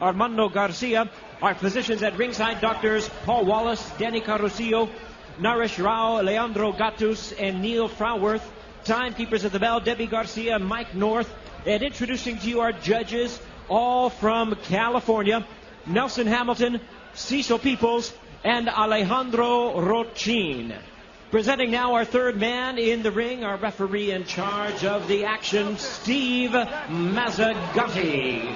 Armando Garcia. Our physicians at ringside, doctors Paul Wallace, Danny Carusillo, Naresh Rao, Leandro Gatus, and Neil Frauworth. Timekeepers at the bell, Debbie Garcia, Mike North. And introducing to you our judges, all from California, Nelson Hamilton, Cecil Peoples, and Alejandro Rochin. Presenting now our third man in the ring, our referee in charge of the action, Steve Mazzagatti.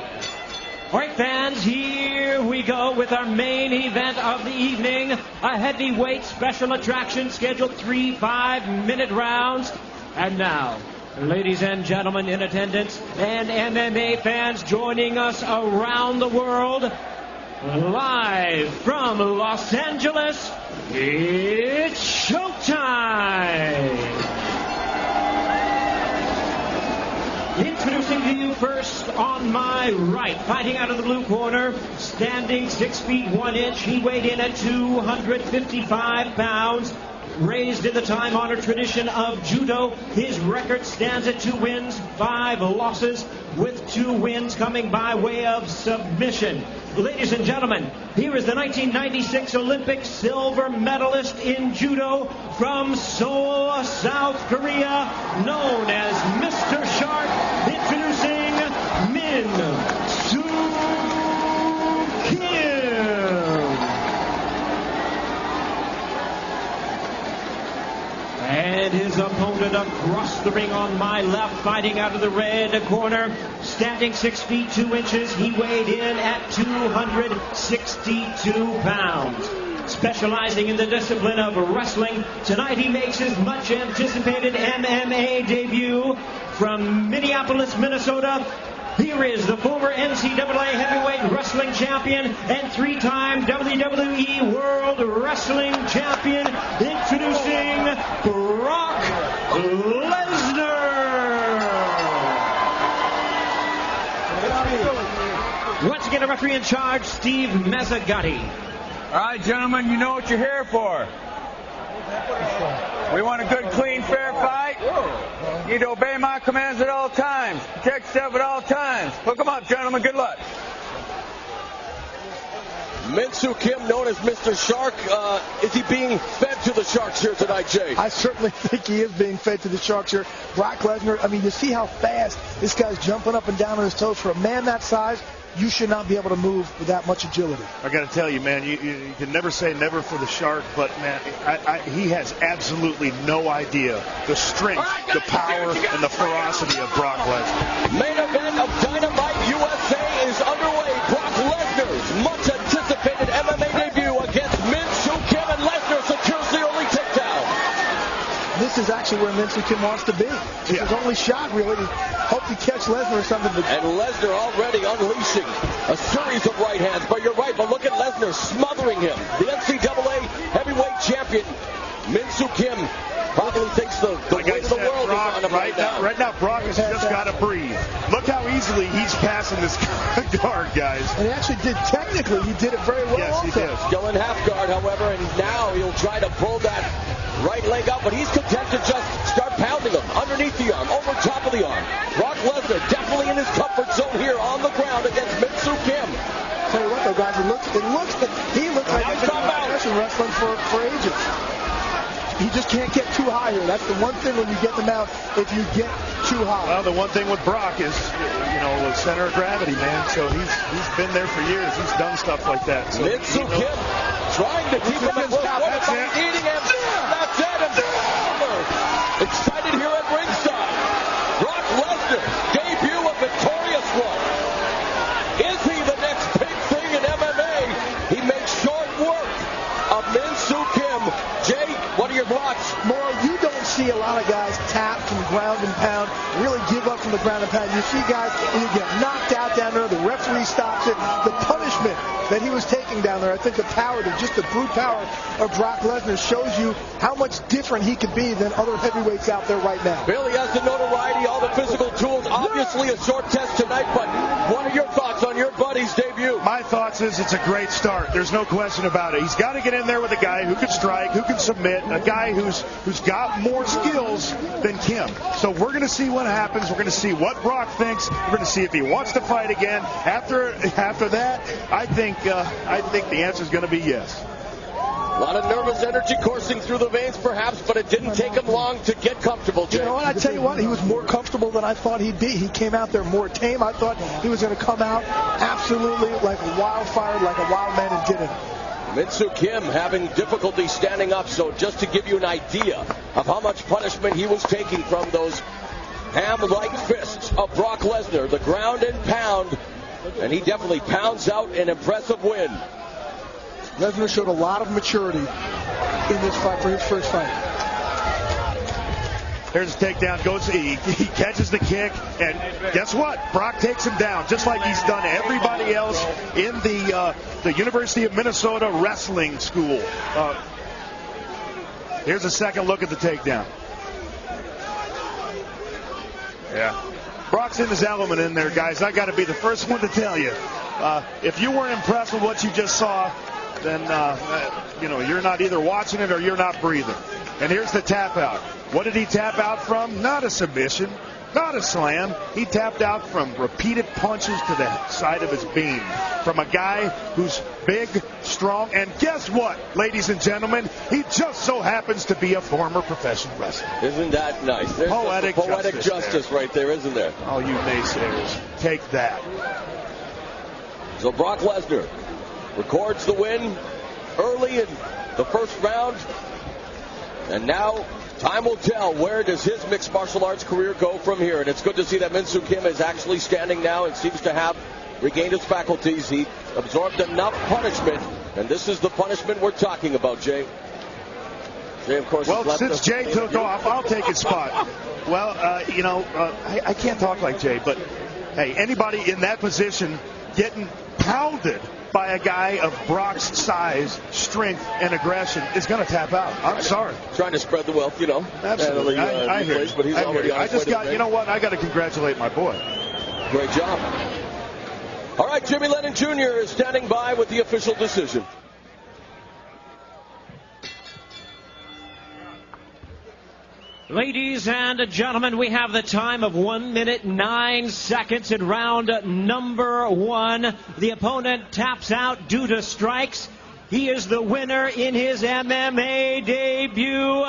All right, fans, here we go with our main event of the evening. A heavyweight special attraction scheduled 3 5-minute rounds. And now, ladies and gentlemen in attendance and MMA fans joining us around the world, live from Los Angeles, it's showtime! Introducing to you first on my right, fighting out of the blue corner, standing 6 feet 1 inch. He weighed in at 255 pounds. Raised in the time-honored tradition of judo, his record stands at 2 wins, 5 losses, with 2 wins coming by way of submission. Ladies and gentlemen, here is the 1996 Olympic silver medalist in judo from Seoul, South Korea, known as Mr. Shark, introducing Min Soo Kim. And his opponent across the ring on my left, fighting out of the red corner, standing 6 feet 2 inches. He weighed in at 262 pounds. Specializing in the discipline of wrestling, tonight he makes his much anticipated MMA debut from Minneapolis, Minnesota. Here is the former NCAA heavyweight wrestling champion and 3-time WWE World Wrestling Champion, introducing Brock Lesnar. Once again, a referee in charge, Steve Mazzagatti. All right, gentlemen, you know what you're here for. We want a good, clean, fair fight. You need to obey my commands at all times. Protect yourself at all times. Hook them up, gentlemen. Good luck. Min Soo Kim, known as Mr. Shark. Is he being fed to the Sharks here tonight, Jay? I certainly think he is being fed to the Sharks here. Brock Lesnar, I mean, you see how fast this guy's jumping up and down on his toes. For a man that size, you should not be able to move with that much agility. I got to tell you, man, you can never say never for the Shark, but, man, he has absolutely no idea the strength, the power, and the ferocity of Brock Lesnar. Main event of Dynamite USA is underway. Brock Lesnar's much anticipated MMA debut against Min Soo Kim, and Lesnar secures the only takedown. This is actually where Min Soo Kim wants to be. It's his only shot, really, to hope to catch Lesnar or something. And Lesnar already unleashing a series of right hands. But you're right, but look at Lesnar smothering him. The NCAA heavyweight champion, Min Soo Kim, probably thinks the weight of the world Brock, is on him right now. Right now, Brock has just got to breathe. Look how easily he's passing this guard, guys. And he actually did, technically, he did it very well. Yes, he did. Still in half guard, however, and now he'll try to pull that right leg up, but he's content to just start pounding him underneath the arm, over top of the arm. Brock Lesnar definitely in his comfort zone here on the ground against Min Soo Kim. Tell you what, though, guys, he looks like he's been wrestling for ages. He just can't get too high here. That's the one thing when you get them out, if you get too high. Well, the one thing with Brock is, the center of gravity, man. So he's been there for years. He's done stuff like that. So, Min Soo Kim trying to keep him at close. That's it. Eating him. That's it. And excited here at ringside. Brock Lesnar, debut a victorious one. Is he the next big thing in MMA? He makes short work of Min Soo Kim. Jay, what are your thoughts? Morrow, you don't see a lot of guys tap from ground and pound, really give up from the ground and pound. You see guys, when you get knocked out down there, the referee stops it. The punishment that he was taking down there, I think the power, just the brute power of Brock Lesnar shows you how much different he could be than other heavyweights out there right now. Billy has the notoriety, all the physical tools. Obviously a short test tonight, but what are your thoughts on your buddies MMA's debut. My thoughts is it's a great start. There's no question about it. He's got to get in there with a guy who can strike, who can submit, a guy who's got more skills than Kim. So we're going to see what happens. We're going to see what Brock thinks. We're going to see if he wants to fight again. After that, I think the answer is going to be yes. A lot of nervous energy coursing through the veins, perhaps, but it didn't take him long to get comfortable, Jay. You know what? I tell you what, he was more comfortable than I thought he'd be. He came out there more tame. I thought he was going to come out absolutely like a wildfire, like a wild man, and did it. Min-Soo Kim having difficulty standing up, so just to give you an idea of how much punishment he was taking from those ham-like fists of Brock Lesnar, the ground and pound, and he definitely pounds out an impressive win. Lesnar showed a lot of maturity in this fight for his first fight. There's a takedown. He catches the kick, and guess what? Brock takes him down, just like he's done everybody else in the University of Minnesota wrestling school. Here's a second look at the takedown. Yeah. Brock's in his element in there, guys. I got to be the first one to tell you. If you weren't impressed with what you just saw, then you're not either watching it or you're not breathing. And here's the tap out. What did he tap out from? Not a submission, not a slam. He tapped out from repeated punches to the side of his beam from a guy who's big, strong, and guess what, ladies and gentlemen? He just so happens to be a former professional wrestler. Isn't that nice? There's poetic justice right there, isn't there? Oh, you naysayers, take that. So Brock Lesnar records the win early in the first round. And now time will tell, where does his mixed martial arts career go from here. And it's good to see that Min-Soo Kim is actually standing now and seems to have regained his faculties. He absorbed enough punishment, and this is the punishment we're talking about, Jay. Jay, of course, well, since Jay took off, I'll take his spot. Well, I can't talk like Jay, but hey, anybody in that position getting pounded by a guy of Brock's size, strength, and aggression is going to tap out. I'm sorry. Trying to spread the wealth, Absolutely. I hear you. But he's already on his way to the you know what? I got to congratulate my boy. Great job. All right, Jimmy Lennon Jr. is standing by with the official decision. Ladies and gentlemen, we have the time of 1 minute 9 seconds in round number 1. The opponent taps out due to strikes. He is the winner in his MMA debut,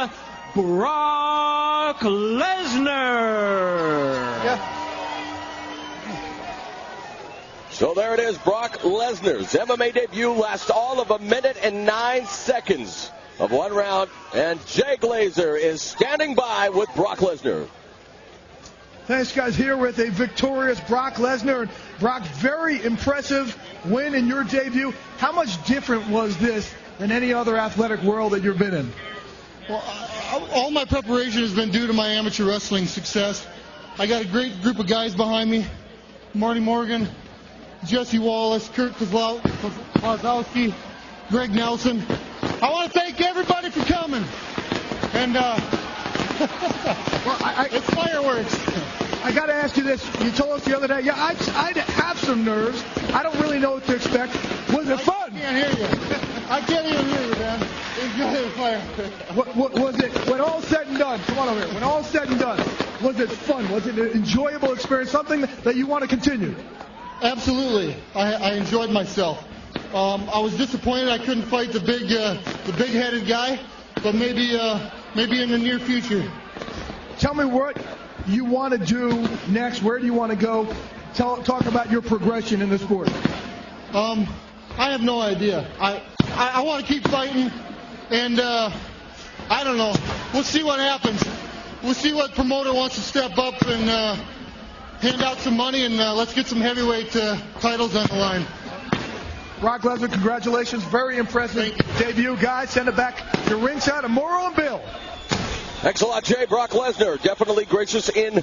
Brock Lesnar. Yeah. So there it is, Brock Lesnar's MMA debut lasts all of 1 minute and 9 seconds of one round, and Jay Glazer is standing by with Brock Lesnar. Thanks, guys. Here with a victorious Brock Lesnar. Brock, very impressive win in your debut. How much different was this than any other athletic world that you've been in? Well, all my preparation has been due to my amateur wrestling success. I got a great group of guys behind me. Marty Morgan, Jesse Wallace, Kurt Kozlowski, Greg Nelson. I want to thank everybody for coming. And it's fireworks. I got to ask you this. You told us the other day, I'd have some nerves. I don't really know what to expect. Was it fun? I can't hear you. I can't even hear you, man. It's good fire. What was it, when all said and done, come on over here, when all said and done, was it fun? Was it an enjoyable experience, something that you want to continue? Absolutely. I enjoyed myself. I was disappointed I couldn't fight the big-headed guy, but maybe in the near future. Tell me what you want to do next. Where do you want to go? Talk about your progression in the sport. I have no idea. I want to keep fighting, and I don't know. We'll see what happens. We'll see what promoter wants to step up and hand out some money, and let's get some heavyweight titles on the line. Brock Lesnar, congratulations. Very impressive debut, guys. Send it back to ringside and more on Bill. Thanks a lot, Jay. Brock Lesnar, definitely gracious in